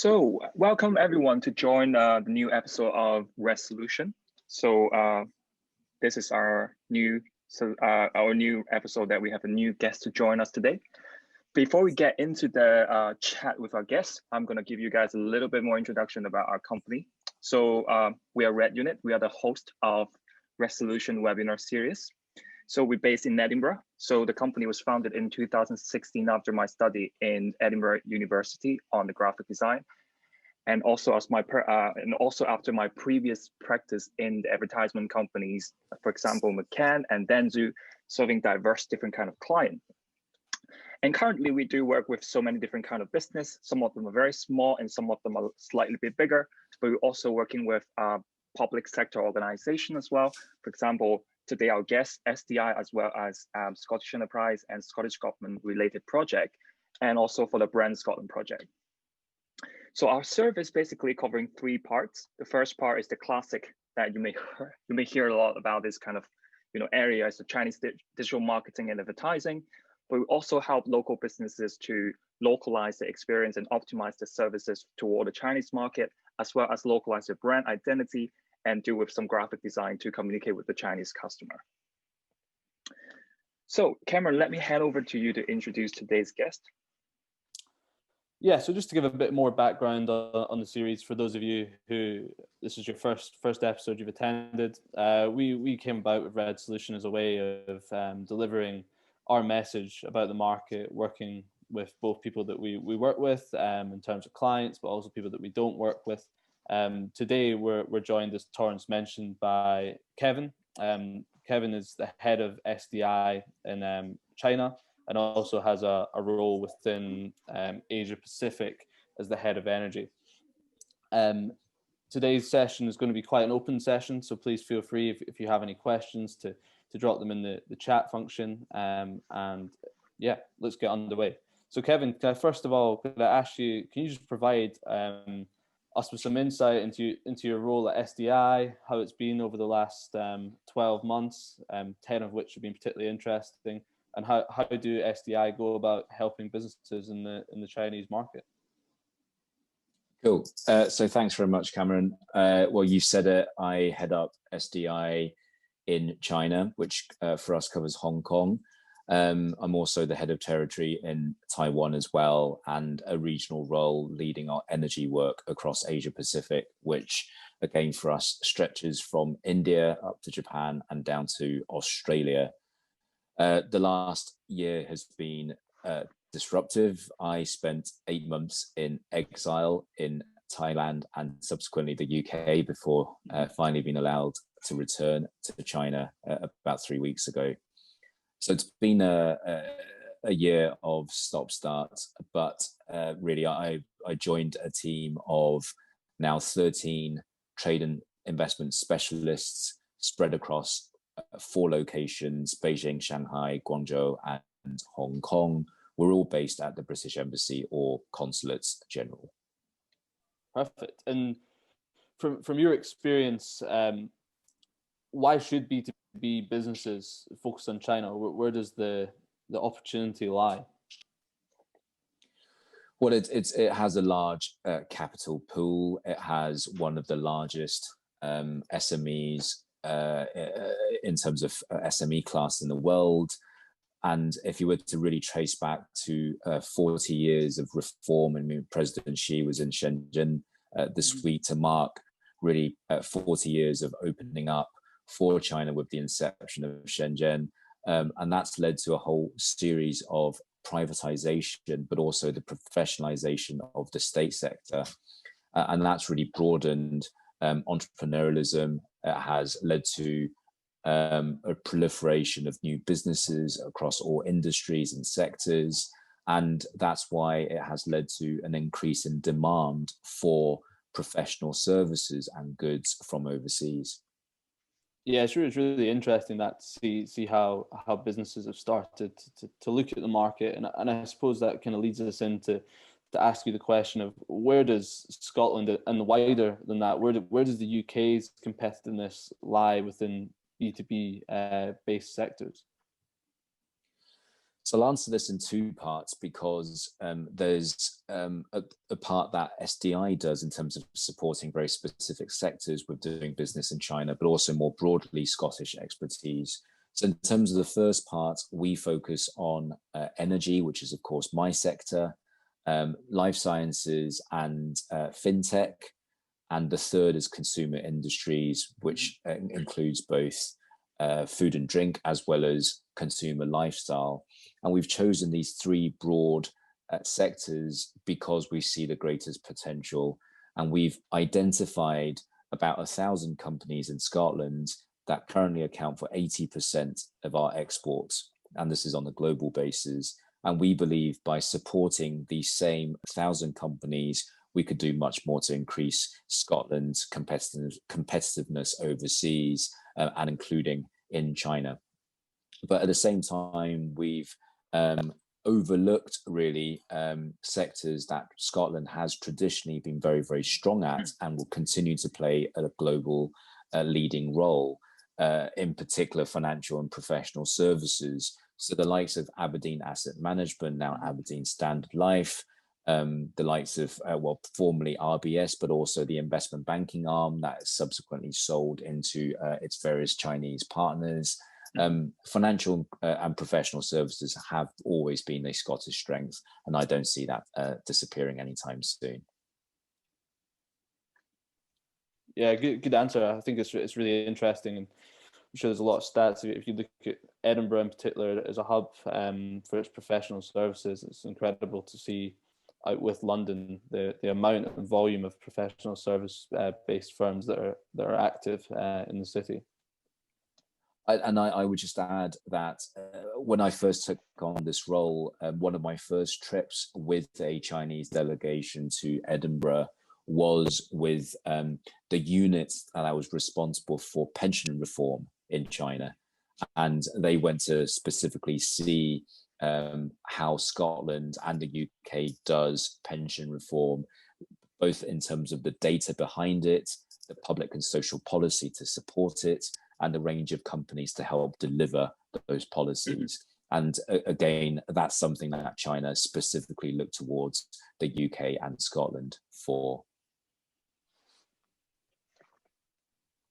Welcome everyone to join the new episode of Resolution. This is our new episode that we have a new guest to join us today. Before we get into the chat with our guests, I'm going to give you guys a little bit more introduction about our company. We are Red Unit. We are the host of Resolution webinar series. We're based in Edinburgh. The company was founded in 2016 after my study in Edinburgh University on the graphic design, and also after my previous practice in the advertisement companies, for example, McCann and Dentsu, serving diverse different kind of clients. And currently, we do work with so many different kind of business. Some of them are very small, and some of them are slightly bit bigger. But we're also working with public sector organization as well. For example, today our guest SDI, as well as Scottish Enterprise and Scottish Government related project, and also for the Brand Scotland project. So our service basically covering three parts. The first part is the classic that you may hear a lot about, this kind of area is the Chinese digital marketing and advertising. But we also help local businesses to localize the experience and optimize the services toward the Chinese market, as well as localize their brand identity and do with some graphic design to communicate with the Chinese customer. So Cameron, let me hand over to you to introduce today's guest. Yeah, so just to give a bit more background on the series, for those of you who this is your first episode you've attended, we came about with Resolution as a way of delivering our message about the market, working with both people that we work with in terms of clients, but also people that we don't work with. Today we're joined, as Torrance mentioned, by Kevin. Kevin is the head of SDI in China, and also has a role within Asia Pacific as the head of energy. Today's session is going to be quite an open session, so please feel free if you have any questions to drop them in the chat function. And yeah, let's get underway. So Kevin, first of all, could I ask you, can you just provide us with some insight into your role at SDI, how it's been over the last 12 months, 10 of which have been particularly interesting, and how do SDI go about helping businesses in the Chinese market? Cool. So thanks very much, Cameron. Well, you said it. I head up SDI in China, which for us covers Hong Kong. I'm also the head of territory in Taiwan as well, and a regional role leading our energy work across Asia Pacific, which again for us stretches from India up to Japan and down to Australia. The last year has been disruptive. I spent 8 months in exile in Thailand and subsequently the UK before finally being allowed to return to China about 3 weeks ago. So it's been a year of stop-start, but really I joined a team of now 13 trade and investment specialists spread across 4 locations: Beijing, Shanghai, Guangzhou, and Hong Kong. We're all based at the British Embassy or Consulates General. Perfect. And from your experience, why should B2B businesses focus on China? Where does the opportunity lie? Well, it has a large capital pool. It has one of the largest SMEs in terms of SME class in the world. And if you were to really trace back to 40 years of reform, I mean, President Xi was in Shenzhen this week to mark really 40 years of opening up for China with the inception of Shenzhen. And that's led to a whole series of privatization, but also the professionalization of the state sector. And that's really broadened entrepreneurialism. It has led to a proliferation of new businesses across all industries and sectors. And that's why it has led to an increase in demand for professional services and goods from overseas. Yeah, it's really interesting that to see how businesses have started to look at the market. And I suppose that kind of leads us into to ask you the question of where does Scotland, and wider than that, where does the UK's competitiveness lie within B2B based sectors? So I'll answer this in two parts because there's a part that SDI does in terms of supporting very specific sectors with doing business in China, but also more broadly Scottish expertise. So in terms of the first part, we focus on energy, which is of course my sector, life sciences and fintech. And the third is consumer industries, which includes both food and drink as well as consumer lifestyle. And we've chosen these three broad sectors because we see the greatest potential. And we've identified about 1,000 companies in Scotland that currently account for 80% of our exports. And this is on a global basis. And we believe by supporting these same 1,000 companies, we could do much more to increase Scotland's competitiveness overseas and including in China. But at the same time, we've overlooked really sectors that Scotland has traditionally been very, very strong at and will continue to play a global leading role, in particular financial and professional services. So the likes of Aberdeen Asset Management, now Aberdeen Standard Life, the likes of, well, formerly RBS, but also the investment banking arm that is subsequently sold into its various Chinese partners. Financial and professional services have always been a Scottish strength, and I don't see that disappearing anytime soon. Yeah, good answer. I think it's really interesting, and I'm sure there's a lot of stats. If you look at Edinburgh in particular as a hub for its professional services, it's incredible to see out with London the amount and volume of professional service based firms that are active in the city. I would just add that when I first took on this role, one of my first trips with a Chinese delegation to Edinburgh was with the unit that I was responsible for pension reform in China. And they went to specifically see how Scotland and the UK does pension reform, both in terms of the data behind it, the public and social policy to support it, and the range of companies to help deliver those policies. And again, that's something that China specifically looked towards the UK and Scotland for.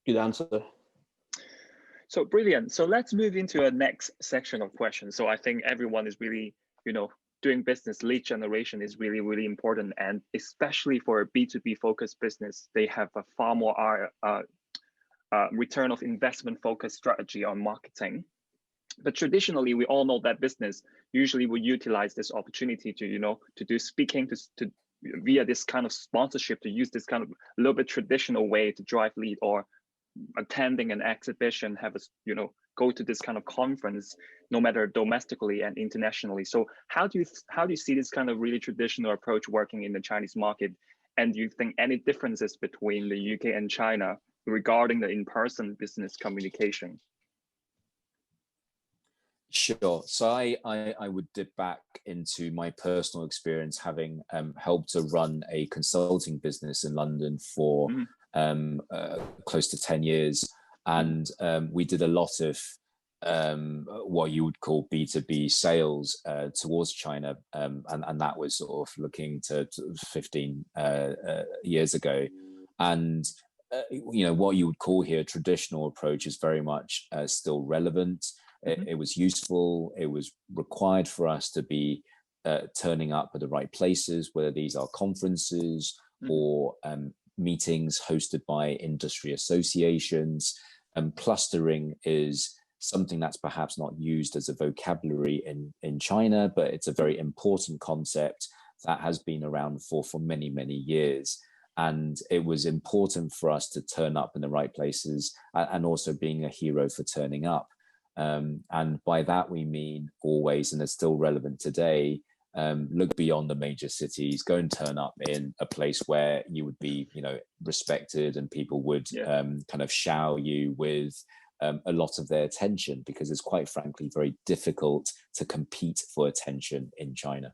Good answer. So brilliant. So let's move into a next section of questions. So I think everyone is really, doing business lead generation is really, really important. And especially for a B2B focused business, they have a far more return of investment focused strategy on marketing. But traditionally, we all know that business usually will utilize this opportunity to, to do speaking, to via this kind of sponsorship, to use this kind of a little bit traditional way to drive lead, or attending an exhibition, have a, go to this kind of conference, no matter domestically and internationally. So how do you see this kind of really traditional approach working in the Chinese market? And do you think any differences between the UK and China regarding the in-person business communication? Sure. So I would dip back into my personal experience, having helped to run a consulting business in London for close to 10 years. And we did a lot of what you would call B2B sales towards China. And that was sort of looking to 15 years ago. And what you would call here a traditional approach is very much still relevant. It was useful. It was required for us to be turning up at the right places, whether these are conferences or meetings hosted by industry associations. Clustering is something that's perhaps not used as a vocabulary in China, but it's a very important concept that has been around for many, many years. And it was important for us to turn up in the right places and also being a hero for turning up. And by that, we mean always, and it's still relevant today, look beyond the major cities, go and turn up in a place where you would be, respected, and people would kind of shower you with a lot of their attention, because it's quite frankly very difficult to compete for attention in China.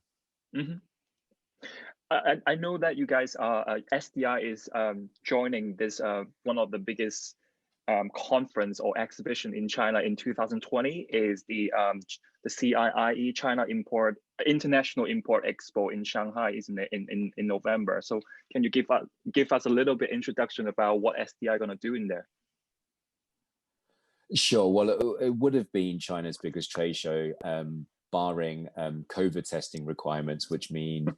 I know that you guys are, SDI is joining this, one of the biggest conference or exhibition in China in 2020 is the CIIE China International Import Expo in Shanghai, isn't it, in November? So can you give us a little bit introduction about what SDI going to do in there? Sure. Well, it would have been China's biggest trade show, barring COVID testing requirements, which means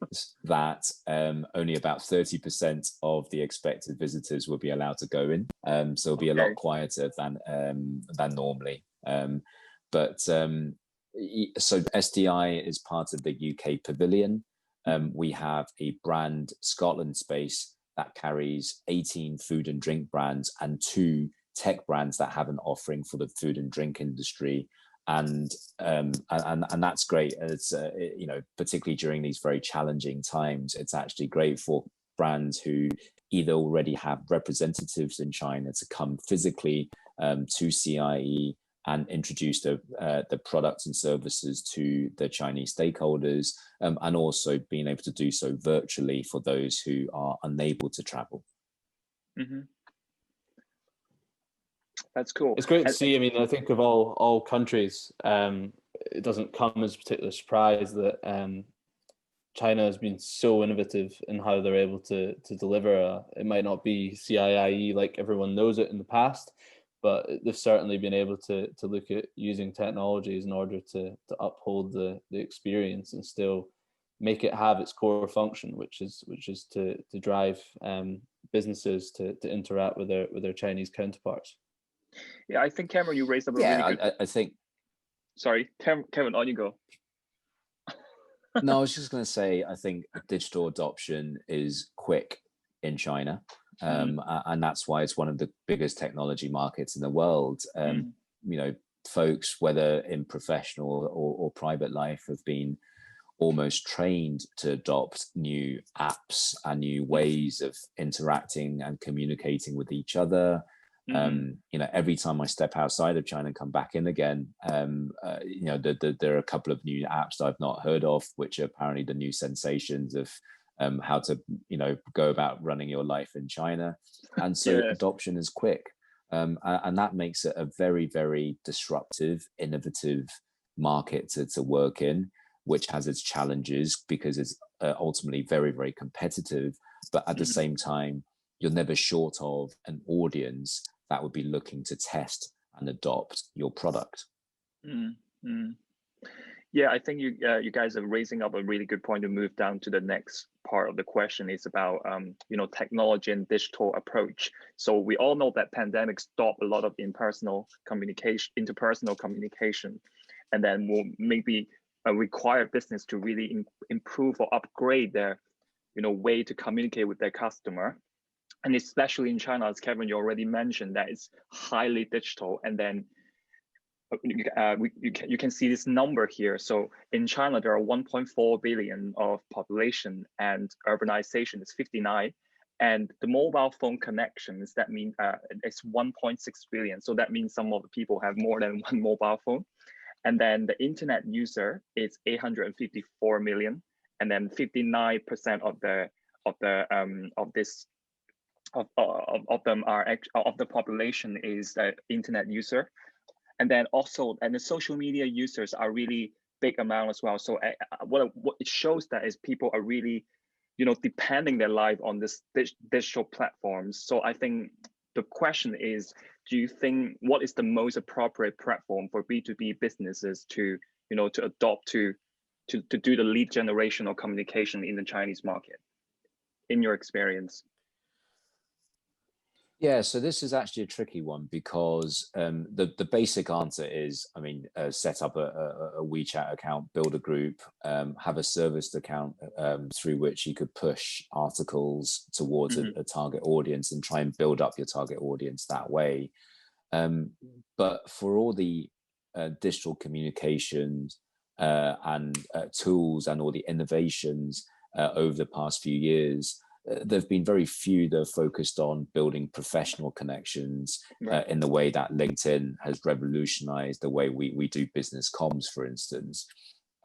that only about 30% of the expected visitors will be allowed to go in. So it'll be a lot quieter than normally. So SDI is part of the UK Pavilion. We have a brand, Scotland Space, that carries 18 food and drink brands and 2 tech brands that have an offering for the food and drink industry. And that's great. It's you know, particularly during these very challenging times, it's actually great for brands who either already have representatives in China to come physically to CIE and introduce the products and services to the Chinese stakeholders, and also being able to do so virtually for those who are unable to travel. Mm-hmm. That's cool. It's great to see. I mean, I think of all countries, it doesn't come as a particular surprise that China has been so innovative in how they're able to deliver. It might not be CIIE like everyone knows it in the past, but they've certainly been able to look at using technologies in order to uphold the experience and still make it have its core function, which is to drive businesses to interact with their Chinese counterparts. Yeah, I think, Cameron, you raised up a really good... I think... Sorry, Kevin, on you go. No, I was just going to say, I think digital adoption is quick in China, and that's why it's one of the biggest technology markets in the world. You know, folks, whether in professional or private life, have been almost trained to adopt new apps and new ways of interacting and communicating with each other. You know, every time I step outside of China and come back in again, you know, there are a couple of new apps that I've not heard of, which are apparently the new sensations of how to, you know, go about running your life in China. And so adoption is quick. And that makes it a very, very disruptive, innovative market to work in, which has its challenges because it's ultimately very, very competitive. But at the same time, you're never short of an audience that would be looking to test and adopt your product. Yeah, I think you guys are raising up a really good point to move down to the next part of the question. Is about you know, technology and digital approach. So we all know that pandemic stopped a lot of interpersonal communication, and then will maybe require business to really improve or upgrade their, you know, way to communicate with their customer. And especially in China, as Kevin, you already mentioned, that it's highly digital. And then you can see this number here. So in China, there are 1.4 billion of population, and urbanization is 59. And the mobile phone connections, that means it's 1.6 billion. So that means some of the people have more than one mobile phone. And then the internet user is 854 million. And then 59% of the population is internet user. And then also, and the social media users are really big amount as well. So what it shows that is people are really, you know, depending their life on this digital platforms. So I think the question is, do you think what is the most appropriate platform for B2B businesses to, you know, to adopt to do the lead generation or communication in the Chinese market, in your experience? Yeah, so this is actually a tricky one because the basic answer is, I mean, set up a WeChat account, build a group, have a serviced account through which you could push articles towards a target audience and try and build up your target audience that way. But for all the digital communications and tools and all the innovations over the past few years, there have been very few that are focused on building professional connections in the way that LinkedIn has revolutionized the way we do business comms, for instance.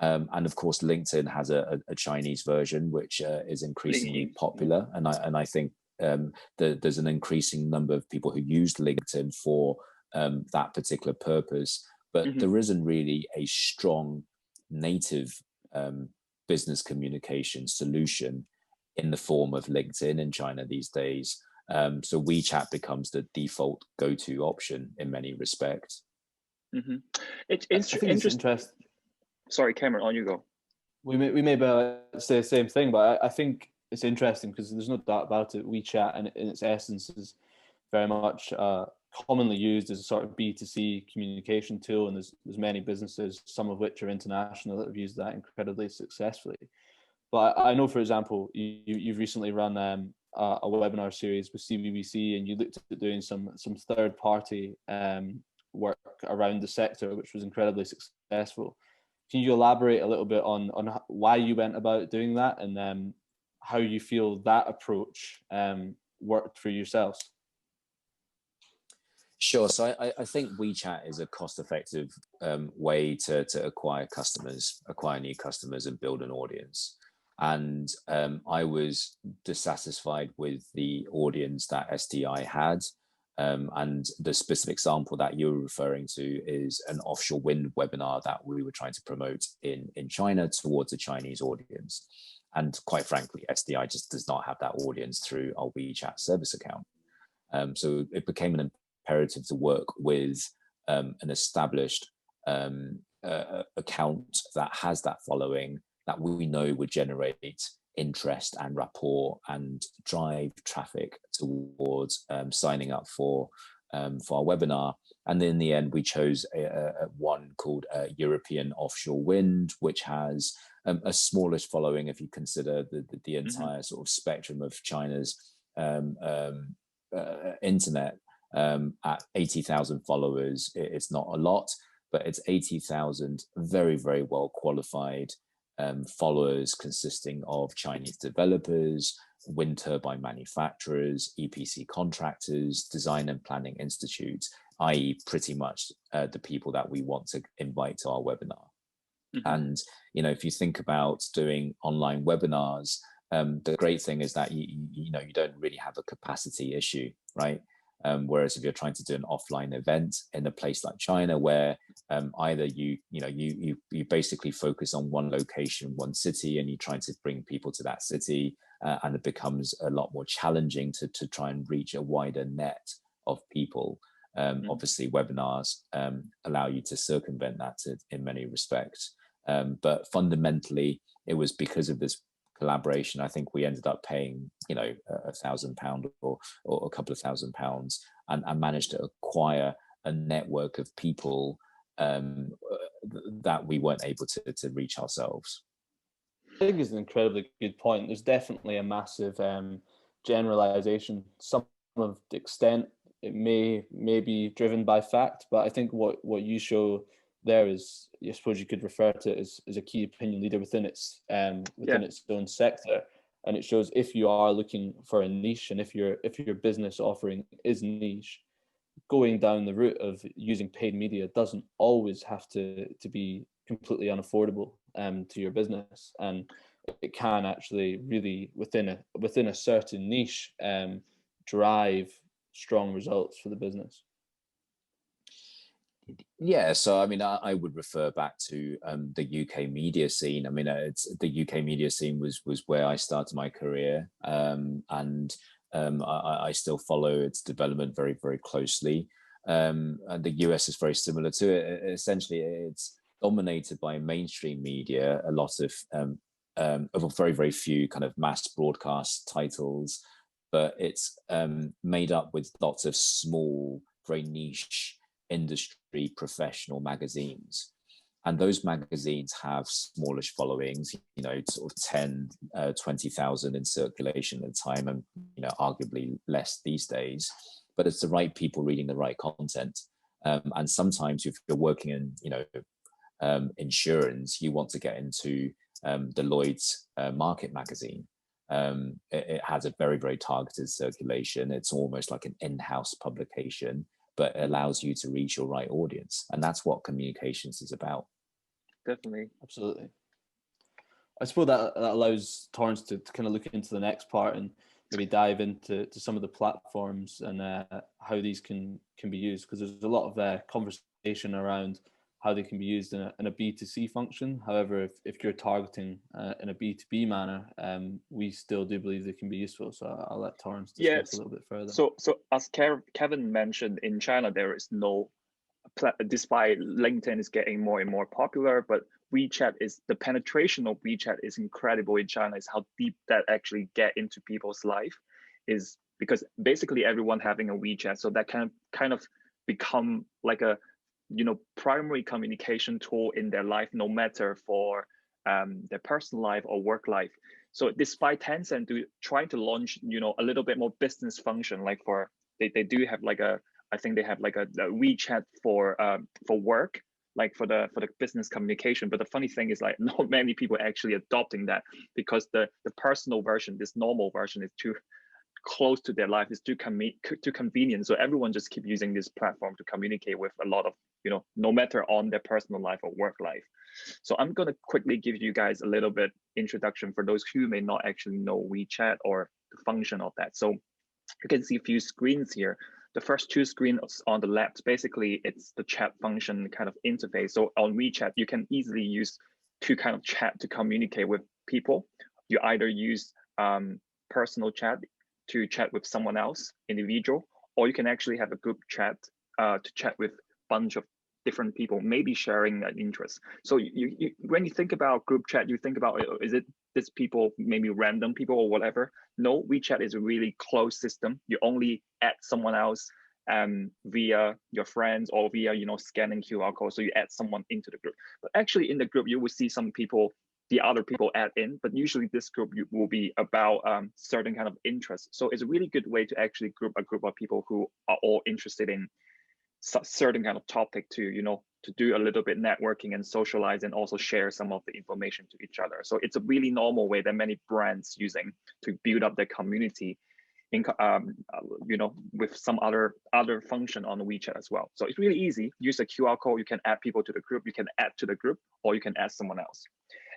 And of course, LinkedIn has a Chinese version, which is increasingly popular. And I think there's an increasing number of people who use LinkedIn for that particular purpose, but there isn't really a strong native business communication solution in the form of LinkedIn in China these days. So WeChat becomes the default go-to option in many respects. It's I think it's interesting. Sorry, Cameron, on you go. We may say the same thing, but I think it's interesting because there's no doubt about it. WeChat, in its essence, is very much commonly used as a sort of B2C communication tool, and there's many businesses, some of which are international, that have used that incredibly successfully. But I know, for example, you've recently run a webinar series with CBBC, and you looked at doing some third-party work around the sector, which was incredibly successful. Can you elaborate a little bit on why you went about doing that, and how you feel that approach worked for yourselves? Sure. So I think WeChat is a cost-effective way to acquire new customers and build an audience. And I was dissatisfied with the audience that SDI had. And the specific example that you're referring to is an offshore wind webinar that we were trying to promote in China towards a Chinese audience. And quite frankly, SDI just does not have that audience through our WeChat service account. So it became an imperative to work with an established account that has that following that we know would generate interest and rapport and drive traffic towards signing up for our webinar. And in the end, we chose one called European Offshore Wind, which has a smallish following if you consider the entire sort of spectrum of China's internet. At 80,000 followers, it's not a lot, but it's 80,000 very, very well qualified followers consisting of Chinese developers, wind turbine manufacturers, EPC contractors, design and planning institutes, i.e. pretty much the people that we want to invite to our webinar. And, if you think about doing online webinars, the great thing is that you don't really have a capacity issue, right? Whereas if you're trying to do an offline event in a place like China, where either you basically focus on one location, one city, and you're trying to bring people to that city, and it becomes a lot more challenging to try and reach a wider net of people. Obviously, webinars allow you to circumvent that in many respects. But fundamentally, it was because of this collaboration. I think we ended up paying, £1,000 or a couple of £1,000 and managed to acquire a network of people that we weren't able to reach ourselves. I think it's an incredibly good point. There's definitely a massive generalization. Some of the extent it may be driven by fact, but I think what you show there is, I suppose you could refer to it as a key opinion leader within its own sector, and it shows if you are looking for a niche, and if your business offering is niche, going down the route of using paid media doesn't always have to be completely unaffordable to your business, and it can actually really within a certain niche drive strong results for the business. Yeah, so I mean, I would refer back to the UK media scene. I mean, the UK media scene was where I started my career, and I still follow its development very, very closely. And the US is very similar to it. Essentially, it's dominated by mainstream media, a lot of very, very few kind of mass broadcast titles, but it's made up with lots of small, very niche industry professional magazines, and those magazines have smallish followings, sort of 10 20,000 in circulation at the time, and arguably less these days, but it's the right people reading the right content. And sometimes if you're working in insurance, you want to get into the Lloyd's market magazine. It has a very, very targeted circulation. It's almost like an in-house publication, but it allows you to reach your right audience. And that's what communications is about. Definitely. Absolutely. I suppose that allows Torrance to kind of look into the next part and maybe dive into some of the platforms and how these can be used, because there's a lot of conversation around how they can be used in a B2C function. However, if you're targeting in a B2B manner, we still do believe they can be useful. So I'll let Torrance discuss a little bit further. So as Kevin mentioned, in China, there is no, despite LinkedIn is getting more and more popular, but WeChat is, the penetration of WeChat is incredible in China. Is how deep that actually get into people's life, is because basically everyone having a WeChat, so that can kind of become like a, you know, primary communication tool in their life, no matter for their personal life or work life. So despite Tencent trying to launch, you know, a little bit more business function, like for they do have like a, I think they have like a WeChat for work, like for the business communication. But the funny thing is, like, not many people actually adopting that, because the personal version, this normal version, is too close to their life, is too convenient. So everyone just keep using this platform to communicate with a lot of, you know, no matter on their personal life or work life. So I'm going to quickly give you guys a little bit introduction for those who may not actually know WeChat or the function of that. So you can see a few screens here. The first two screens on the left, basically it's the chat function kind of interface. So on WeChat, you can easily use to kind of chat to communicate with people. You either use personal chat to chat with someone else, individual, or you can actually have a group chat to chat with a bunch of different people, maybe sharing an interest. So you when you think about group chat, you think about, is it this people, maybe random people or whatever? No, WeChat is a really closed system. You only add someone else via your friends or via, you know, scanning QR code. So you add someone into the group. But actually in the group, you will see some people, the other people add in, but usually this group will be about certain kind of interest. So it's a really good way to actually group a group of people who are all interested in certain kind of topic to, you know, to do a little bit networking and socialize, and also share some of the information to each other. So it's a really normal way that many brands using to build up their community in, you know, with some other function on WeChat as well. So it's really easy. Use a QR code, you can add people to the group, you can add to the group, or you can add someone else.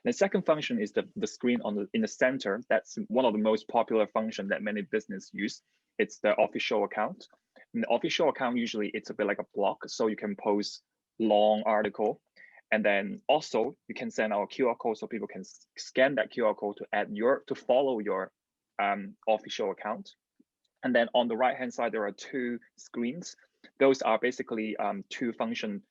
And the second function is the screen in the center. That's one of the most popular function that many business use. It's the official account. In the official account, usually it's a bit like a blog, so you can post long article, and then also you can send out a QR code so people can scan that QR code to follow your official account. And then on the right hand side, there are two screens. Those are basically two functions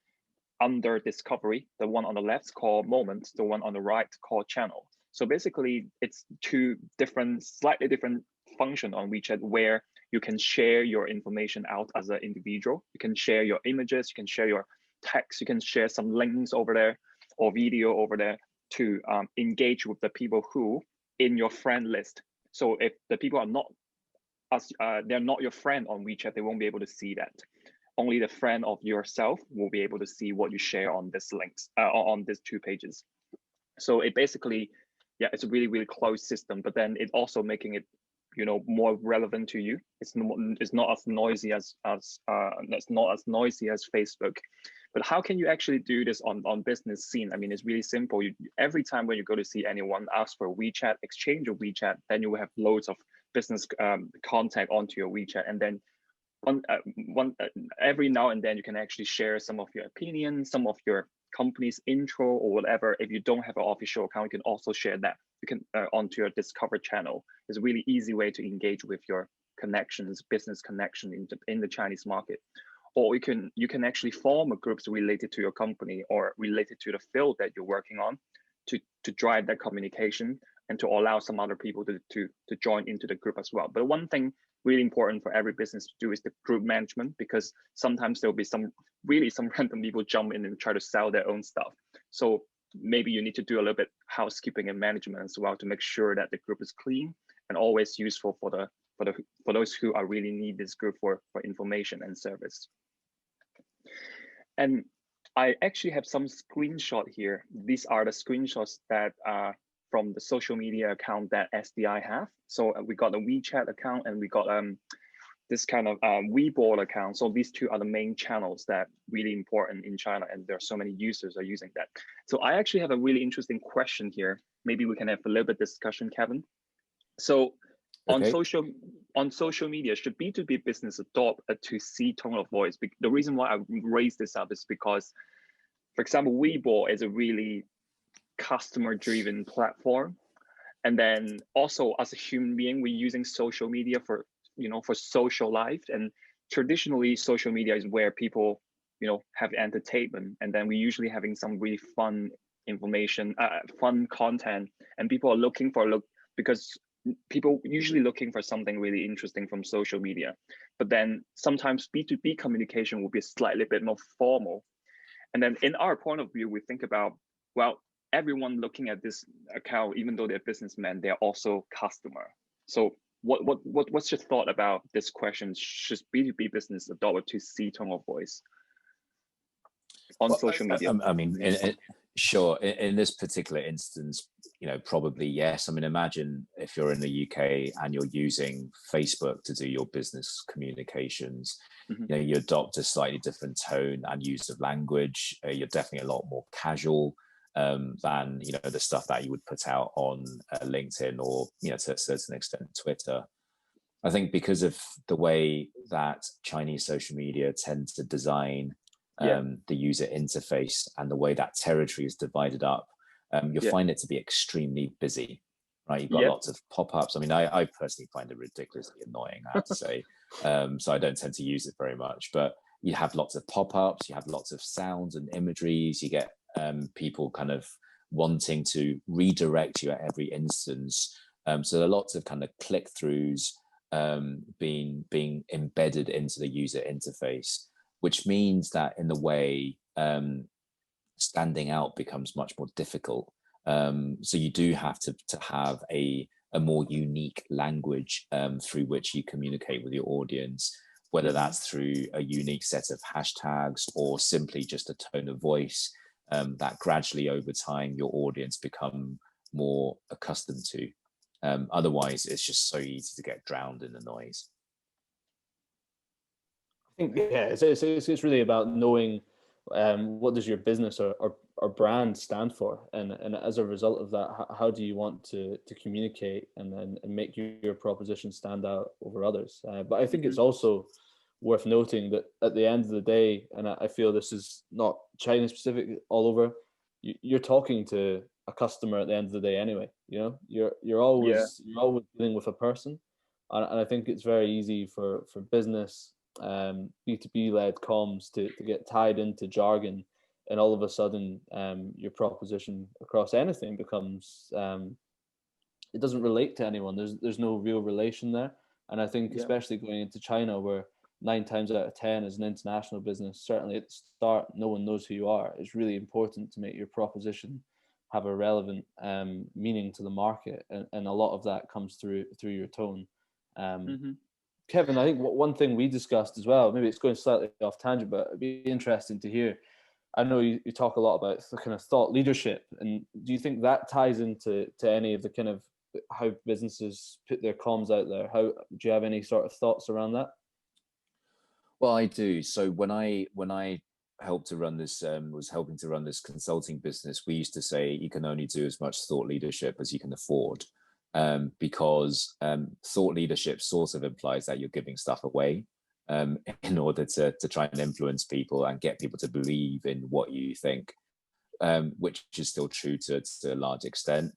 under discovery. The one on the left called moments, the one on the right called channel. So basically it's two different, slightly different function on WeChat where you can share your information out as an individual. You can share your images, you can share your text, you can share some links over there or video over there to engage with the people who in your friend list. So if the people are not, they're not your friend on WeChat, they won't be able to see that. Only the friend of yourself will be able to see what you share on this links, on these two pages. So it basically, yeah, it's a really, really closed system, but then it also making it, you know, more relevant to you. It's not as noisy as Facebook. But how can you actually do this on business scene? I mean, it's really simple. Every time when you go to see anyone, ask for WeChat, exchange of WeChat, then you will have loads of business contact onto your WeChat, and then every now and then you can actually share some of your opinions, some of your company's intro or whatever. If you don't have an official account, you can also share that. You can onto your Discover channel. It's a really easy way to engage with your connections, business connection in the Chinese market. Or you can actually form a groups related to your company or related to the field that you're working on to drive that communication and to allow some other people to join into the group as well. But one thing really important for every business to do is the group management, because sometimes there'll be some random people jump in and try to sell their own stuff. So maybe you need to do a little bit housekeeping and management as well to make sure that the group is clean and always useful for those who are really need this group for information and service. And I actually have some screenshot here. These are the screenshots that are from the social media account that SDI have. So we got a WeChat account and we got this kind of Weibo account. So these two are the main channels that really important in China, and there are so many users are using that. So I actually have a really interesting question here. Maybe we can have a little bit discussion, Kevin. So On Okay. social media, should B2B business adopt a to C tone of voice? The reason why I raised this up is because, for example, Weibo is a really customer-driven platform, and then also as a human being, we're using social media for for social life, and traditionally social media is where people have entertainment, and then we're usually having some really fun information, fun content, and people are looking for because people usually looking for something really interesting from social media. But then sometimes B2B communication will be slightly bit more formal. And then in our point of view, we think about, well, everyone looking at this account, even though they're businessmen, they're also customer. So what's your thought about this question? Should B2B business adopt a to C tone of voice on social media? I mean, sure. In this particular instance, probably yes. I mean, imagine if you're in the UK and you're using Facebook to do your business communications, you adopt a slightly different tone and use of language. You're definitely a lot more casual than the stuff that you would put out on LinkedIn or to a certain extent Twitter. I think because of the way that Chinese social media tend to design the user interface and the way that territory is divided up, you'll find it to be extremely busy, right? You've got lots of pop-ups. I mean, I personally find it ridiculously annoying, I have to say. So I don't tend to use it very much, but you have lots of pop-ups, you have lots of sounds and imageries, you get people kind of wanting to redirect you at every instance. So there are lots of kind of click-throughs being embedded into the user interface, which means that in a way, standing out becomes much more difficult. So you do have to have a more unique language through which you communicate with your audience, whether that's through a unique set of hashtags or simply just a tone of voice that gradually over time your audience become more accustomed to. Otherwise, it's just so easy to get drowned in the noise. I think it's really about knowing what does your business or brand stand for, and as a result of that, how do you want to communicate and make your proposition stand out over others. But I think it's also worth noting that at the end of the day, and I feel this is not China specific, all over, you're talking to a customer at the end of the day anyway. You're always dealing with a person, and I think it's very easy for business B2B led comms to get tied into jargon, and all of a sudden your proposition across anything becomes it doesn't relate to anyone. There's no real relation there. And I think especially going into China, where 9 times out of 10 as an international business, certainly at the start no one knows who you are, it's really important to make your proposition have a relevant meaning to the market, and a lot of that comes through your tone. Kevin, I think one thing we discussed as well, maybe it's going slightly off tangent, but it'd be interesting to hear. I know you talk a lot about the kind of thought leadership, and do you think that ties into any of the kind of how businesses put their comms out there? How do you have any sort of thoughts around that? Well, I do. So when I helped to run this, was helping to run this consulting business, we used to say you can only do as much thought leadership as you can afford. Because thought leadership sort of implies that you're giving stuff away in order to try and influence people and get people to believe in what you think, which is still true to a large extent.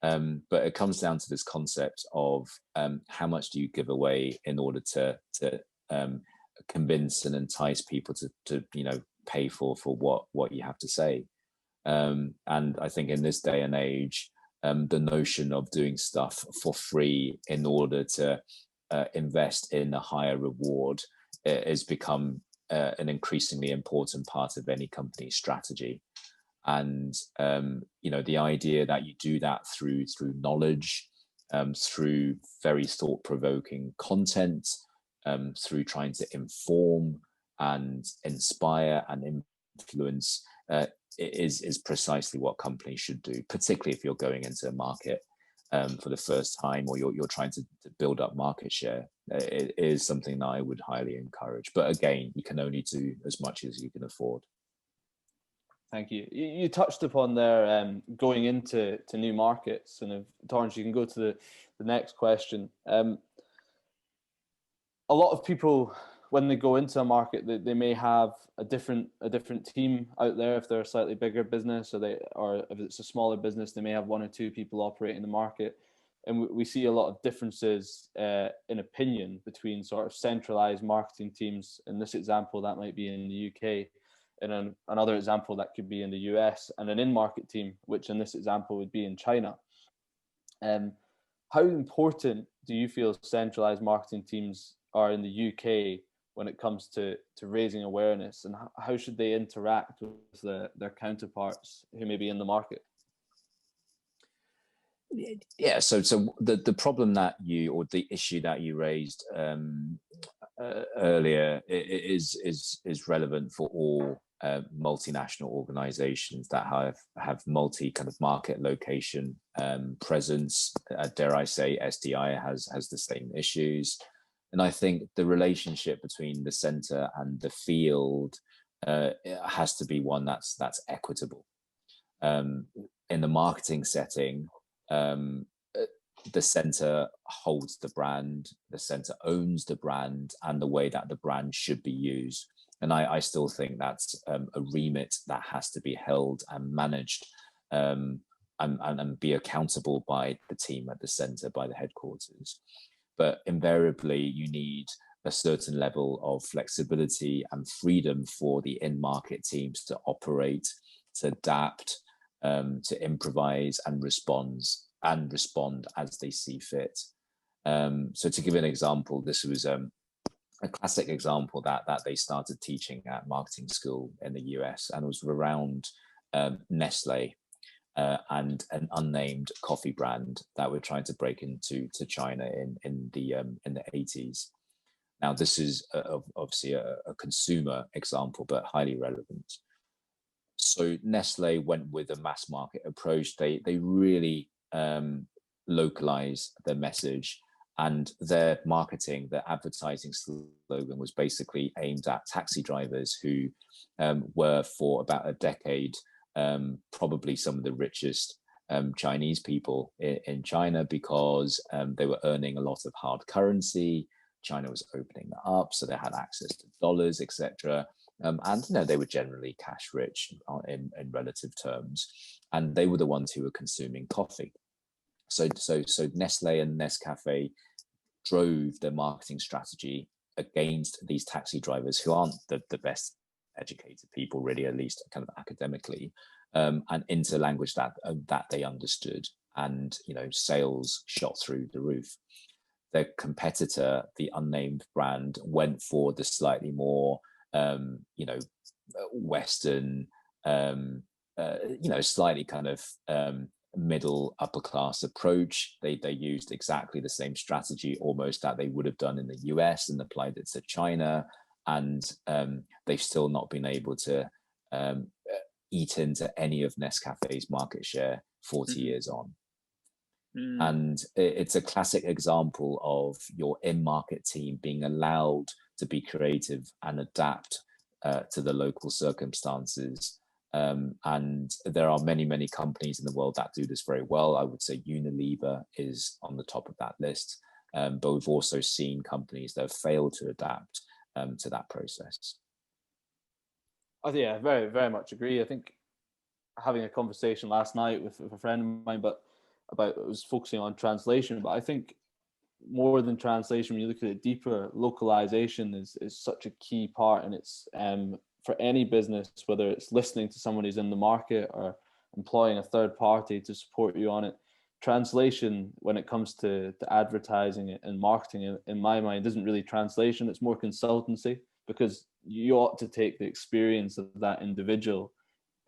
But it comes down to this concept of how much do you give away in order to convince and entice people to pay for what you have to say. And I think in this day and age, the notion of doing stuff for free in order to invest in a higher reward has become an increasingly important part of any company's strategy. And the idea that you do that through knowledge, through very thought-provoking content, through trying to inform and inspire and influence, is precisely what companies should do, particularly if you're going into a market for the first time, or you're trying to build up market share. It is something that I would highly encourage. But again, you can only do as much as you can afford. Thank you. You touched upon there going into new markets, and if Torrance, you can go to the next question. A lot of people, when they go into a market, they may have a different team out there. If they're a slightly bigger business, or if it's a smaller business, they may have one or two people operating the market. And we see a lot of differences in opinion between sort of centralized marketing teams. In this example, that might be in the UK. In another example, that could be in the US, and an in-market team, which in this example would be in China. How important do you feel centralized marketing teams are in the UK when it comes to raising awareness, and how should they interact with their counterparts who may be in the market? Yeah, so the problem that or the issue that you raised earlier is relevant for all multinational organizations that have multi kind of market location presence. Dare I say, SDI has the same issues, and I think the relationship between the center and the field has to be one that's equitable. In the marketing setting, the center holds the brand, the center owns the brand and the way that the brand should be used. And I still think that's a remit that has to be held and managed and be accountable by the team at the center, by the headquarters. But invariably, you need a certain level of flexibility and freedom for the in-market teams to operate, to adapt, to improvise and respond as they see fit. So to give an example, this was a classic example that they started teaching at marketing school in the US, and it was around Nestle and an unnamed coffee brand that were trying to break into China in the 80s. Now, this is obviously a consumer example, but highly relevant. So Nestle went with a mass market approach. They really localize their message, and their marketing, their advertising slogan was basically aimed at taxi drivers who were for about a decade probably some of the richest Chinese people in China, because they were earning a lot of hard currency. China was opening up, so they had access to dollars, etc. And they were generally cash rich in relative terms, and they were the ones who were consuming coffee. So Nestle and Nescafe drove their marketing strategy against these taxi drivers who aren't the best educated people, really, at least kind of academically, and into language that they understood, and sales shot through the roof. Their competitor, the unnamed brand, went for the slightly more Western, slightly kind of middle upper class approach. They used exactly the same strategy almost that they would have done in the US and applied it to China, and they've still not been able to eat into any of Nescafe's market share 40 years on. And it's a classic example of your in-market team being allowed to be creative and adapt to the local circumstances. And there are many, many companies in the world that do this very well. I would say Unilever is on the top of that list. But we've also seen companies that have failed to adapt to that process. Yeah, very, very much agree. I think having a conversation last night with a friend of mine, it was focusing on translation, but I think more than translation, when you look at it deeper, localization is such a key part, and it's for any business, whether it's listening to someone who's in the market or employing a third party to support you on it. Translation, when it comes to advertising and marketing, in my mind, isn't really translation, it's more consultancy, because you ought to take the experience of that individual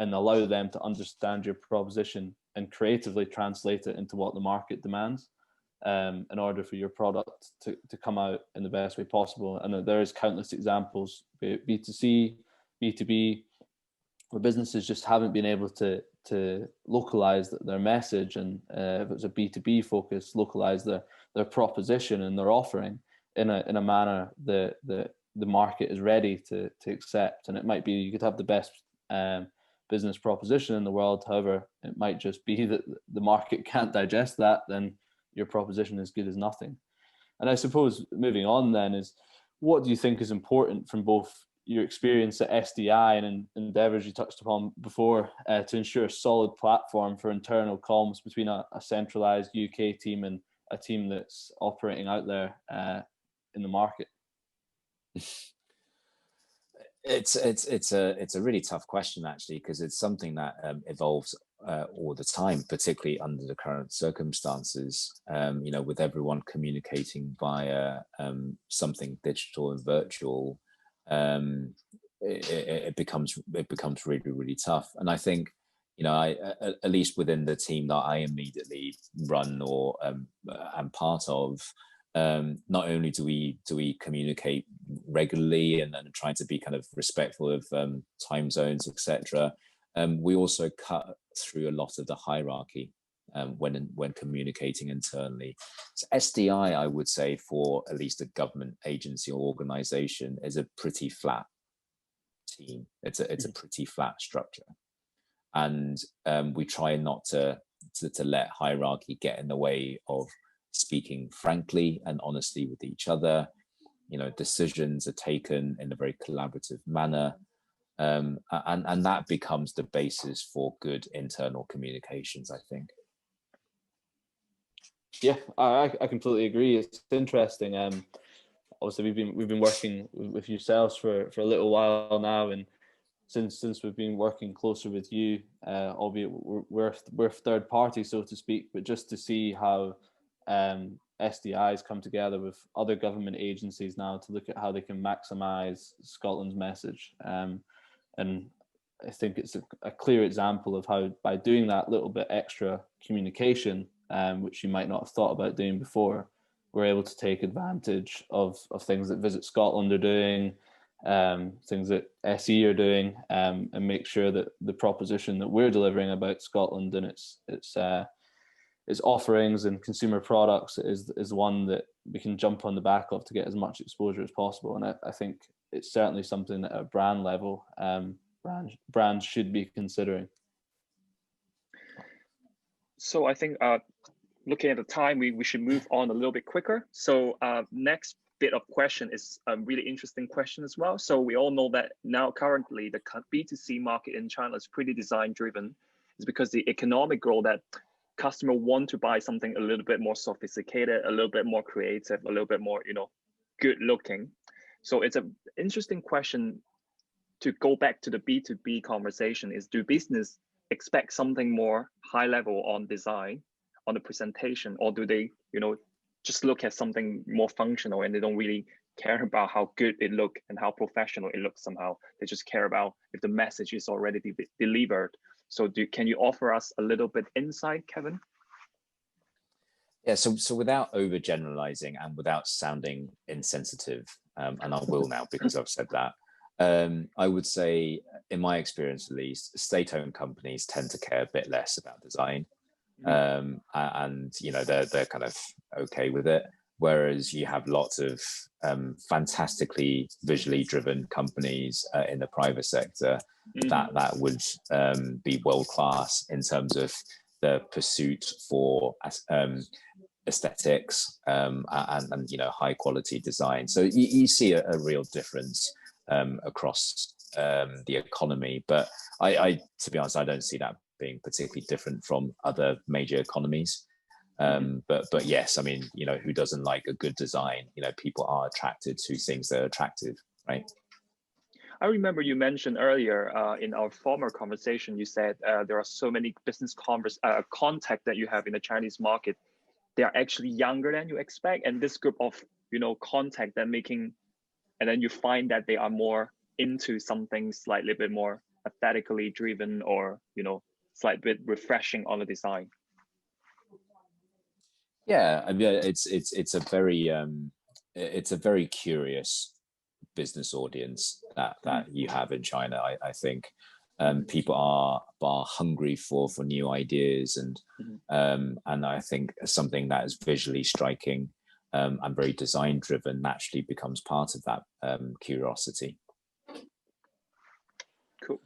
and allow them to understand your proposition and creatively translate it into what the market demands, in order for your product to come out in the best way possible. And there is countless examples, be it B2C, B2B, where businesses just haven't been able to localize their message, and if it's a B2B focus, localize their proposition and their offering in a manner that the market is ready to accept. And it might be you could have the best business proposition in the world. However, it might just be that the market can't digest that, then your proposition is good as nothing. And I suppose moving on then is, what do you think is important from both your experience at SDI and endeavours you touched upon before to ensure a solid platform for internal comms between a centralised UK team and a team that's operating out there in the market? It's a really tough question, actually, because it's something that evolves all the time, particularly under the current circumstances. With everyone communicating via something digital and virtual, it becomes really, really tough. And I think, I at least within the team that I immediately run or am part of, not only do we communicate regularly and then try to be kind of respectful of time zones, etc. We also cut through a lot of the hierarchy when communicating internally. So SDI, I would say, for at least a government agency or organization, is a pretty flat team. It's a pretty flat structure, and we try not to let hierarchy get in the way of speaking frankly and honestly with each other. Decisions are taken in a very collaborative manner, and that becomes the basis for good internal communications, I think. Yeah, I completely agree. It's interesting. Obviously, we've been working with yourselves for a little while now, and since we've been working closer with you, albeit we're third party, so to speak, but just to see how SDIs come together with other government agencies now to look at how they can maximise Scotland's message. And I think it's a clear example of how, by doing that little bit extra communication, which you might not have thought about doing before, we're able to take advantage of things that Visit Scotland are doing, things that SE are doing, and make sure that the proposition that we're delivering about Scotland and its offerings and consumer products is one that we can jump on the back of to get as much exposure as possible. And I think it's certainly something that at brand level, brands should be considering. So I think looking at the time, we should move on a little bit quicker. So next bit of question is a really interesting question as well. So we all know that now currently the B2C market in China is pretty design driven. It's because the economic growth that customer want to buy something a little bit more sophisticated, a little bit more creative, a little bit more, good looking. So it's an interesting question to go back to the B2B conversation is, do business expect something more high level on design, on the presentation, or do they, just look at something more functional and they don't really care about how good it looks and how professional it looks somehow? They just care about if the message is already delivered. So can you offer us a little bit insight, Kevin? Yeah, so without overgeneralizing and without sounding insensitive, and I will now because I've said that, I would say, in my experience at least, state-owned companies tend to care a bit less about design, and they're kind of okay with it. Whereas you have lots of fantastically visually driven companies in the private sector that would be world class in terms of the pursuit for aesthetics and high quality design. So you see a real difference across the economy. But I, to be honest, I don't see that being particularly different from other major economies. But yes, I mean, who doesn't like a good design? People are attracted to things that are attractive, right? I remember you mentioned earlier in our former conversation, you said there are so many business contact that you have in the Chinese market. They are actually younger than you expect. And this group of, contact that making, and then you find that they are more into something slightly bit more aesthetically driven or, slightly bit refreshing on the design. Yeah, I mean, it's a very curious business audience that you have in China. I think people are hungry for new ideas, and I think something that is visually striking and very design driven naturally becomes part of that curiosity. Cool.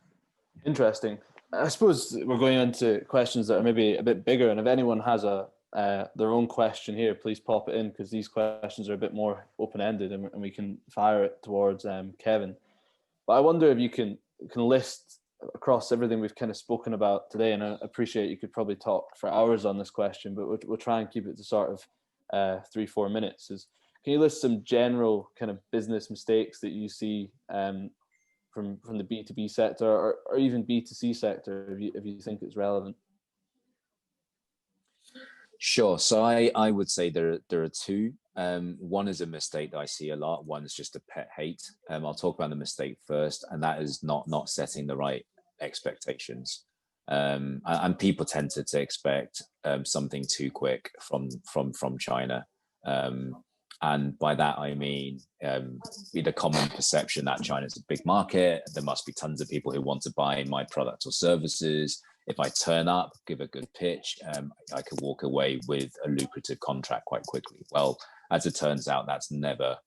Interesting. I suppose we're going into questions that are maybe a bit bigger, and if anyone has their own question here, please pop it in, because these questions are a bit more open-ended, and we can fire it towards Kevin. But I wonder if you can list across everything we've kind of spoken about today, and I appreciate you could probably talk for hours on this question, but we'll try and keep it to sort of 3-4 minutes. Can you list some general kind of business mistakes that you see from the B2B sector, or even B2C sector, if you think it's relevant? Sure. So I would say there are two. One is a mistake that I see a lot. One is just a pet hate. I'll talk about the mistake first, and that is not setting the right expectations. And people tend to expect something too quick from China. And by that, I mean the common perception that China is a big market. There must be tons of people who want to buy my product or services. If I turn up, give a good pitch, I could walk away with a lucrative contract quite quickly. Well, as it turns out, that's never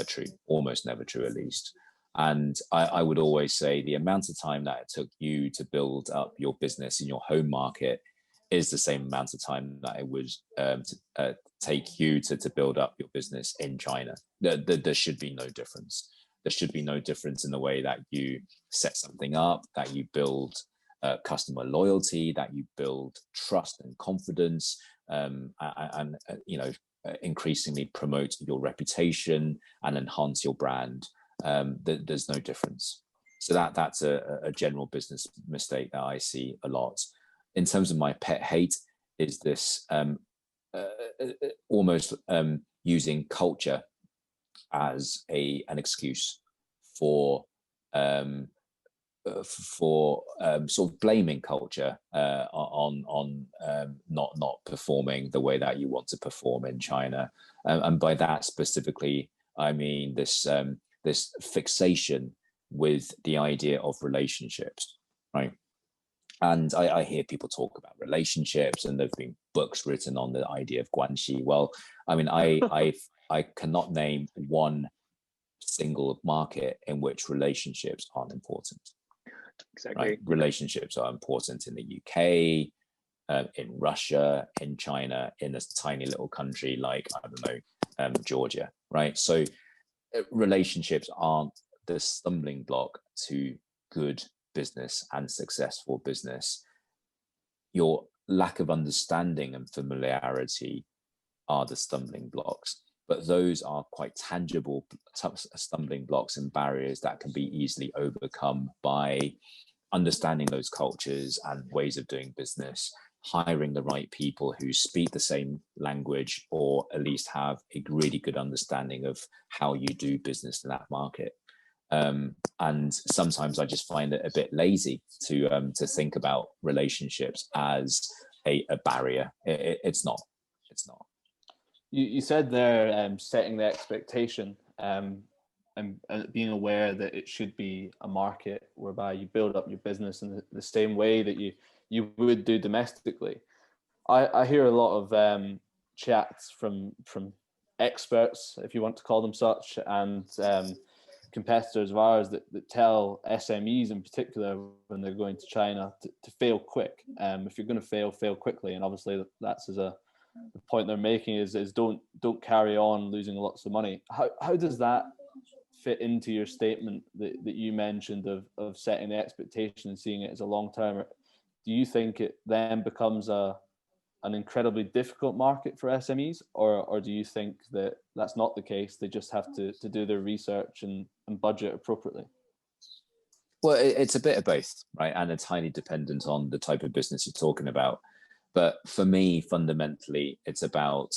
true, almost never true at least. And I would always say the amount of time that it took you to build up your business in your home market is the same amount of time that it would take you to build up your business in China. There should be no difference. There should be no difference in the way that you set something up, that you build customer loyalty, that you build trust and confidence, and increasingly promote your reputation and enhance your brand. There's no difference. So that's a general business mistake that I see a lot. In terms of my pet hate, is this almost using culture as an excuse for sort of blaming culture on not performing the way that you want to perform in China, and by that specifically, I mean this fixation with the idea of relationships, right? And I hear people talk about relationships, and there've been books written on the idea of guanxi. Well, I mean, I cannot name one single market in which relationships aren't important. Exactly. Right? Relationships are important in the UK, in Russia, in China, in a tiny little country like, I don't know, Georgia, right? So relationships aren't the stumbling block to good business and successful business. Your lack of understanding and familiarity are the stumbling blocks, but those are quite tangible stumbling blocks and barriers that can be easily overcome by understanding those cultures and ways of doing business, hiring the right people who speak the same language, or at least have a really good understanding of how you do business in that market. And sometimes I just find it a bit lazy to think about relationships as a barrier. It's not. You said there setting the expectation and being aware that it should be a market whereby you build up your business in the same way that you would do domestically. I hear a lot of chats from experts, if you want to call them such, and competitors of ours that tell SMEs in particular, when they're going to China, to fail quick. If you're going to fail quickly. And obviously that's the point they're making is don't carry on losing lots of money. How does that fit into your statement that you mentioned of setting the expectation and seeing it as a long term? Do you think it then becomes an incredibly difficult market for SMEs, or do you think that that's not the case? They just have to do their research and budget appropriately? Well, it's a bit of both, right? And it's highly dependent on the type of business you're talking about. But for me, fundamentally, it's about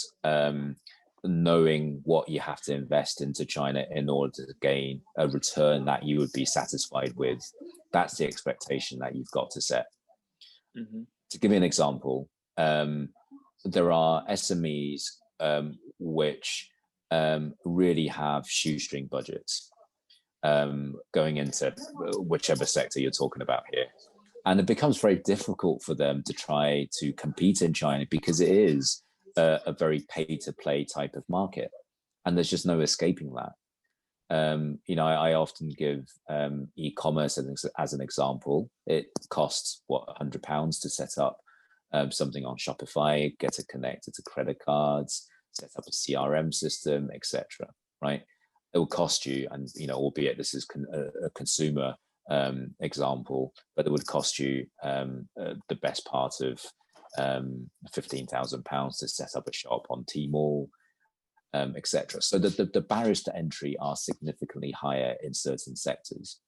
knowing what you have to invest into China in order to gain a return that you would be satisfied with. That's the expectation that you've got to set. Mm-hmm. To give you an example, there are SMEs which really have shoestring budgets going into whichever sector you're talking about here. And it becomes very difficult for them to try to compete in China because it is a very pay-to-play type of market. And there's just no escaping that. I often give e-commerce as an example. It costs what, £100 to set up something on Shopify, get it connected to credit cards, set up a CRM system, etc. Right? It will cost you, and albeit this is a consumer example, but it would cost you the best part of £15,000 to set up a shop on Tmall, etc. So the barriers to entry are significantly higher in certain sectors.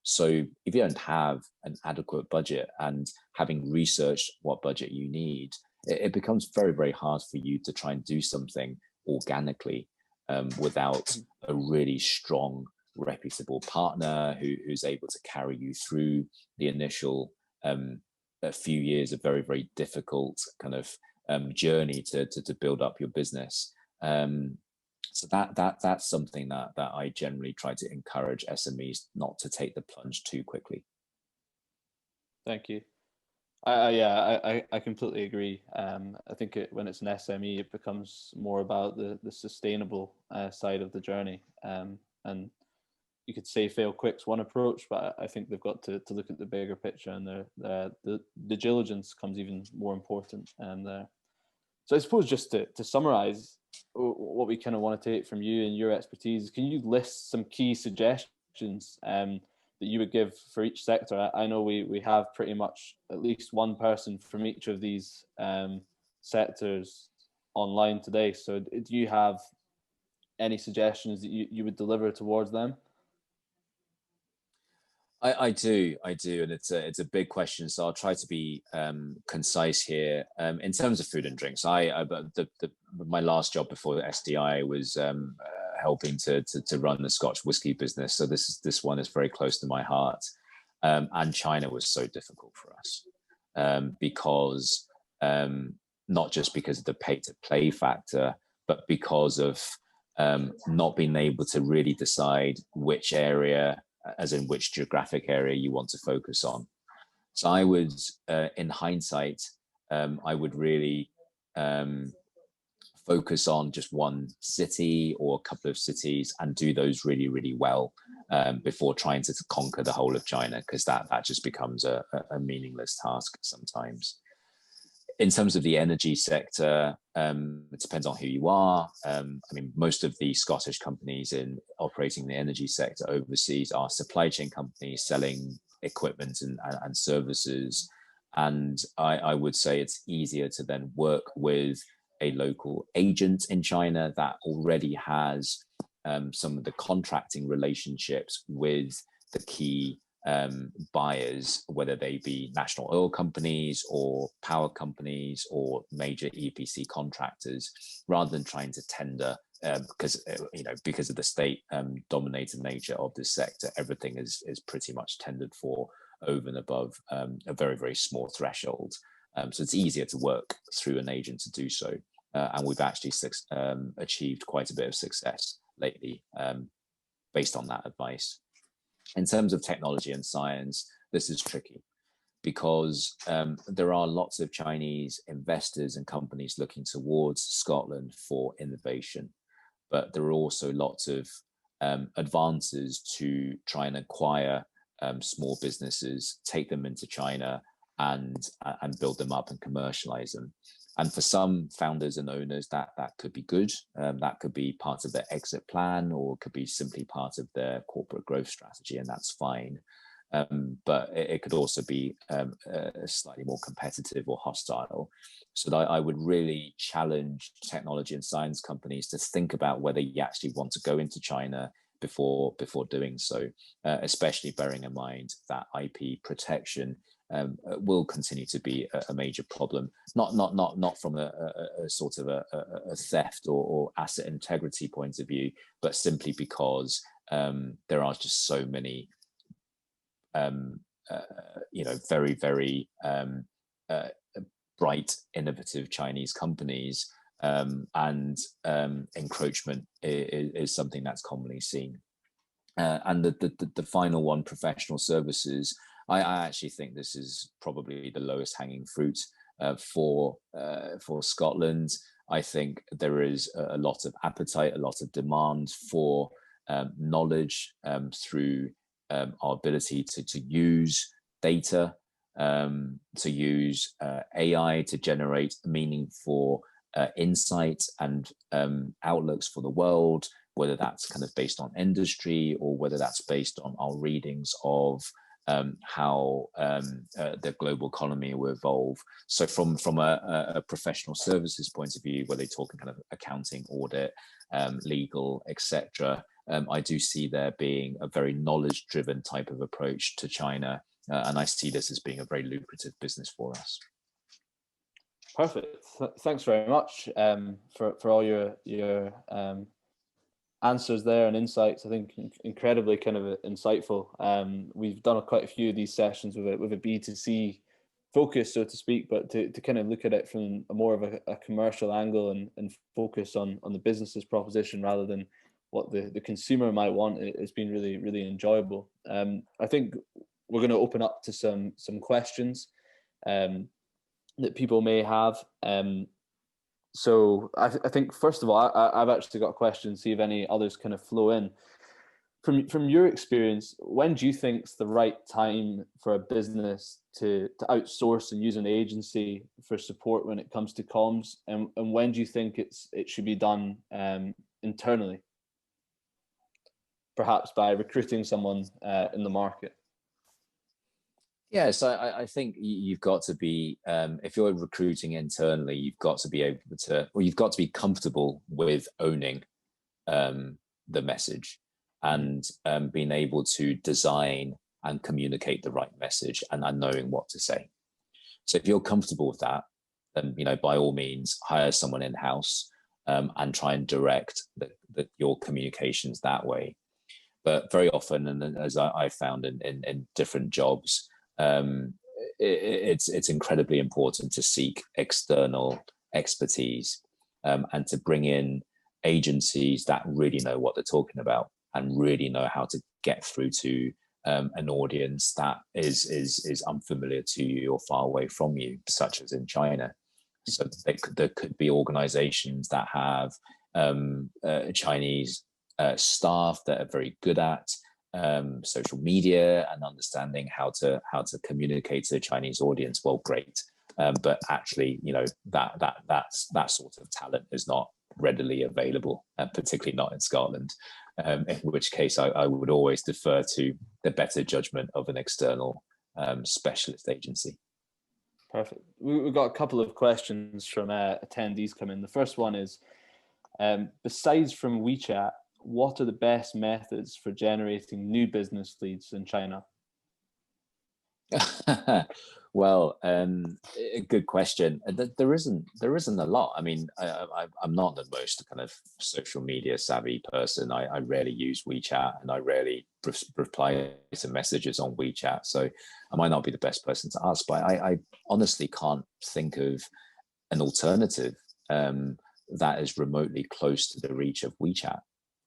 So if you don't have an adequate budget, and having researched what budget you need, it becomes very, very hard for you to try and do something organically without a really strong, reputable partner who's able to carry you through the initial a few years of very, very difficult kind of journey to build up your business. So that's something that I generally try to encourage SMEs not to take the plunge too quickly. Thank you. I completely agree. I think when it's an SME, it becomes more about the sustainable side of the journey. And you could say fail quick's one approach, but I think they've got to look at the bigger picture, and the diligence comes even more important. And so I suppose just to summarize what we kind of want to take from you and your expertise, can you list some key suggestions that you would give for each sector? I know we have pretty much at least one person from each of these sectors online today. So do you have any suggestions that you would deliver towards them? I do, and it's a big question, so I'll try to be concise here. In terms of food and drinks, my last job before the SDI was helping to run the Scotch whisky business, so this one is very close to my heart. And China was so difficult for us because not just because of the pay to play factor, but because of not being able to really decide which area, as in which geographic area you want to focus on. So I would, in hindsight, I would really focus on just one city or a couple of cities and do those really, really well before trying to conquer the whole of China, because that just becomes a meaningless task sometimes. In terms of the energy sector, it depends on who you are. I mean, most of the Scottish companies operating in the energy sector overseas are supply chain companies selling equipment and services. And I would say it's easier to then work with a local agent in China that already has some of the contracting relationships with the key buyers, whether they be national oil companies or power companies or major EPC contractors, rather than trying to tender, because of the state dominated nature of this sector, everything is pretty much tendered for over and above a very, very small threshold. So it's easier to work through an agent to do so, and we've actually achieved quite a bit of success lately based on that advice. In terms of technology and science, this is tricky because there are lots of Chinese investors and companies looking towards Scotland for innovation, but there are also lots of advances to try and acquire small businesses, take them into China and build them up and commercialize them. And for some founders and owners, that could be good. That could be part of their exit plan, or could be simply part of their corporate growth strategy, and that's fine. But it could also be slightly more competitive or hostile. So that I would really challenge technology and science companies to think about whether you actually want to go into China before doing so, especially bearing in mind that IP protection will continue to be a major problem, not from a sort of a theft or asset integrity point of view, but simply because there are just so many very, very bright, innovative Chinese companies, and encroachment is something that's commonly seen. And the final one, professional services, I actually think this is probably the lowest hanging fruit for Scotland. I think there is a lot of appetite, a lot of demand for knowledge through our ability to use data, to use AI to generate meaningful insight and outlooks for the world, whether that's kind of based on industry or whether that's based on our readings of how the global economy will evolve. So from a professional services point of view, where they talk kind of accounting, audit, legal, etc., I do see there being a very knowledge-driven type of approach to China, and I see this as being a very lucrative business for us. Perfect. Thanks very much for all your answers there and insights. I think incredibly kind of insightful. We've done quite a few of these sessions with a B2C focus, so to speak, but to kind of look at it from more of a commercial angle and focus on the business's proposition rather than what the consumer might want, it's been really, really enjoyable. I think we're going to open up to some questions that people may have. So I think, first of all, I've actually got a question, see if any others kind of flow in. From your experience, when do you think is the right time for a business to outsource and use an agency for support when it comes to comms? And when do you think it should be done internally? Perhaps by recruiting someone in the market? Yeah, so I think you've got to be, if you're recruiting internally, you've got to be able to, or you've got to be comfortable with owning the message and being able to design and communicate the right message and knowing what to say. So if you're comfortable with that, then, you know, by all means, hire someone in-house and try and direct your communications that way. But very often, and as I found in different jobs, it's incredibly important to seek external expertise and to bring in agencies that really know what they're talking about and really know how to get through to an audience that is unfamiliar to you or far away from you, such as in China. So there could be organizations that have Chinese staff that are very good at social media and understanding how to communicate to the Chinese audience. Well, great, but actually, you know, that sort of talent is not readily available, particularly not in Scotland. In which case, I would always defer to the better judgment of an external specialist agency. Perfect. We've got a couple of questions from attendees come in. The first one is, besides from WeChat, what are the best methods for generating new business leads in China? Well, a good question. There isn't a lot. I mean, I'm not the most kind of social media savvy person. I rarely use WeChat and I rarely reply to messages on WeChat. So I might not be the best person to ask, but I honestly can't think of an alternative that is remotely close to the reach of WeChat.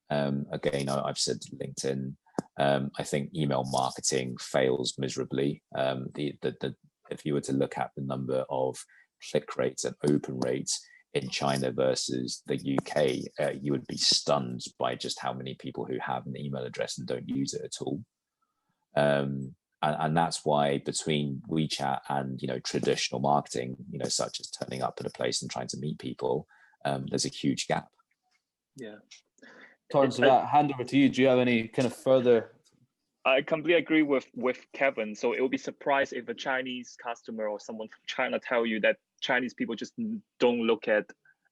Again, I've said LinkedIn. I think email marketing fails miserably. If you were to look at the number of click rates and open rates in China versus the UK, you would be stunned by just how many people who have an email address and don't use it at all. And that's why between WeChat and, you know, traditional marketing, you know, such as turning up at a place and trying to meet people, there's a huge gap. Yeah. Torrance, that hand over to you. Do you have any kind of further? I completely agree with Kevin. So it would be surprised if a Chinese customer or someone from China tell you that Chinese people just don't look at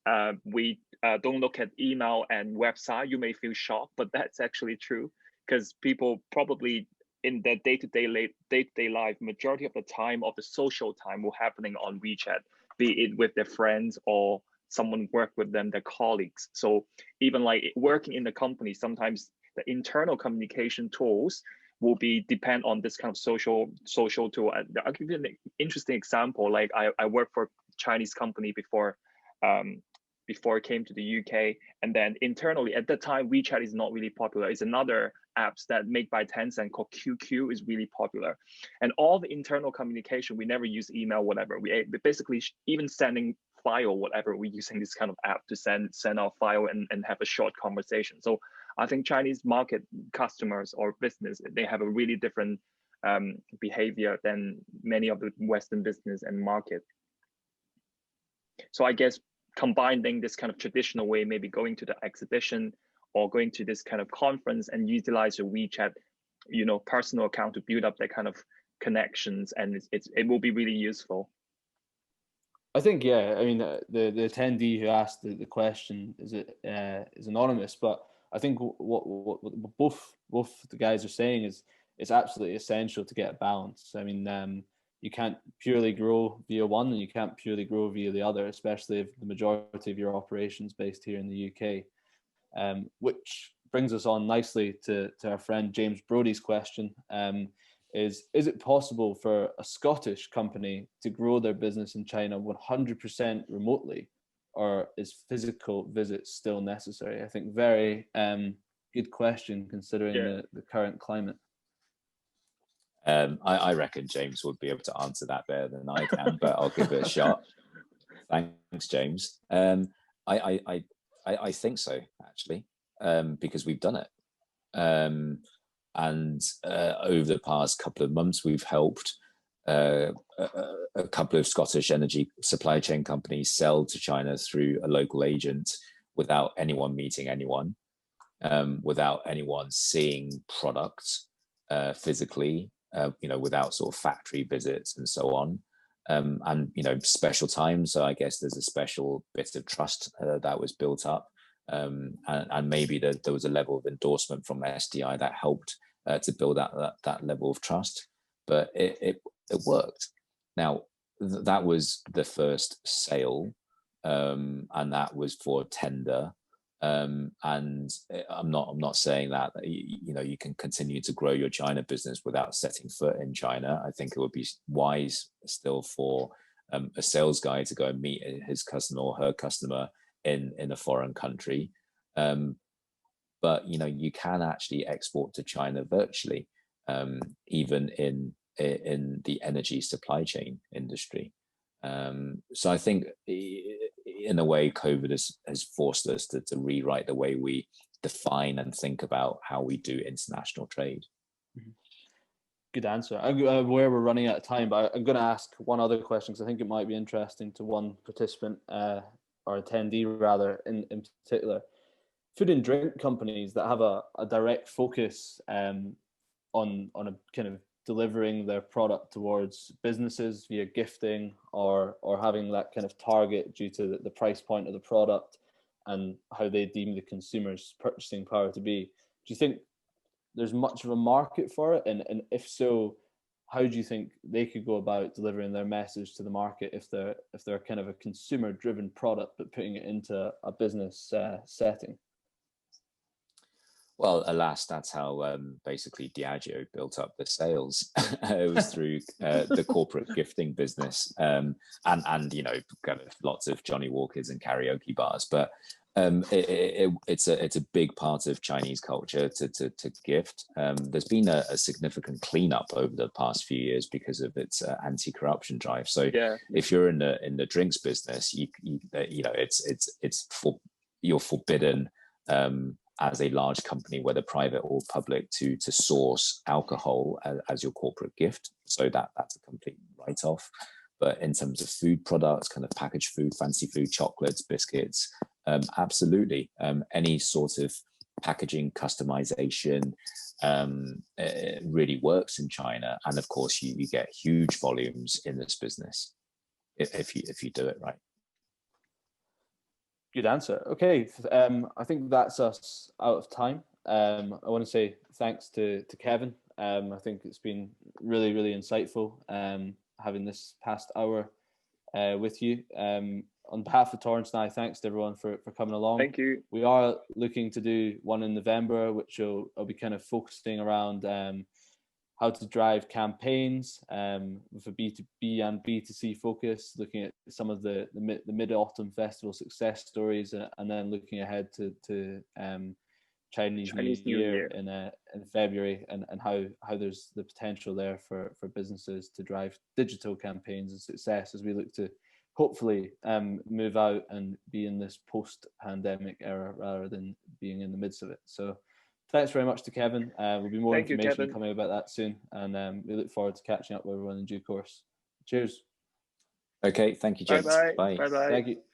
don't look at email and website. You may feel shocked, but that's actually true, because people probably in their day-to-day life, majority of the time of the social time will happening on WeChat, be it with their friends or someone work with them, their colleagues. So even like working in the company, sometimes the internal communication tools will be depend on this kind of social tool. I'll give you an interesting example. Like I worked for a Chinese company before I came to the UK, and then internally at that time WeChat is not really popular. It's another apps that made by Tencent called QQ is really popular, and all the internal communication we never use email, whatever. We basically even sending file, whatever, we're using this kind of app to send our file and have a short conversation. So I think Chinese market customers or business, they have a really different behavior than many of the Western business and market. So I guess combining this kind of traditional way, maybe going to the exhibition or going to this kind of conference and utilize your WeChat, you know, personal account to build up that kind of connections, and it will be really useful. I think, yeah. I mean, the attendee who asked the question is anonymous, but I think what both the guys are saying is it's absolutely essential to get a balance. I mean, you can't purely grow via one, and you can't purely grow via the other, especially if the majority of your operations based here in the UK. Which brings us on nicely to our friend James Brody's question. Is it possible for a Scottish company to grow their business in China 100% remotely, or is physical visits still necessary? I think very good question considering the current climate. I reckon James would be able to answer that better than I can, but I'll give it a shot. Thanks, James. I think so, actually, because we've done it. And over the past couple of months, we've helped a couple of Scottish energy supply chain companies sell to China through a local agent without anyone meeting anyone, without anyone seeing products physically, without sort of factory visits and so on. And, special times. So I guess there's a special bit of trust that was built up. And maybe there was a level of endorsement from SDI that helped to build that level of trust, but it worked. Now that was the first sale, and that was for tender. And I'm not saying that you can continue to grow your China business without setting foot in China. I think it would be wise still for a sales guy to go and meet his customer or her customer in a foreign country. But you can actually export to China virtually, even in the energy supply chain industry. So I think in a way, COVID has forced us to rewrite the way we define and think about how we do international trade. Good answer. I'm aware we're running out of time, but I'm going to ask one other question because I think it might be interesting to one participant or attendee rather in particular. Food and drink companies that have a direct focus on a kind of delivering their product towards businesses via gifting or having that kind of target due to the price point of the product and how they deem the consumer's purchasing power to be. Do you think there's much of a market for it? And if so, how do you think they could go about delivering their message to the market if they're kind of a consumer-driven product but putting it into a business setting? Well, alas, that's how basically Diageo built up the sales. It was through the corporate gifting business, and kind of lots of Johnny Walkers and karaoke bars. But it's a big part of Chinese culture to gift. There's been a significant cleanup over the past few years because of its anti-corruption drive. So if you're in the drinks business, you're forbidden. As a large company, whether private or public, to source alcohol as your corporate gift. So that's a complete write-off. But in terms of food products, kind of packaged food, fancy food, chocolates, biscuits, absolutely. Any sort of packaging customization really works in China. And of course, you get huge volumes in this business if you do it right. Good answer. Okay, I think that's us out of time. I want to say thanks to Kevin. I think it's been really, really insightful having this past hour with you. On behalf of Torrance and I, thanks to everyone for coming along. Thank you. We are looking to do one in November, which I'll be kind of focusing around how to drive campaigns with a B2B and B2C focus, looking at some of the Mid-Autumn Festival success stories, and then looking ahead to Chinese New Year in February, and how there's the potential there for businesses to drive digital campaigns and success as we look to hopefully move out and be in this post-pandemic era rather than being in the midst of it. So thanks very much to Kevin. There'll be more information coming about that soon, and we look forward to catching up with everyone in due course. Cheers. Okay, thank you, gents. Bye-bye. Bye. Bye-bye. Thank you.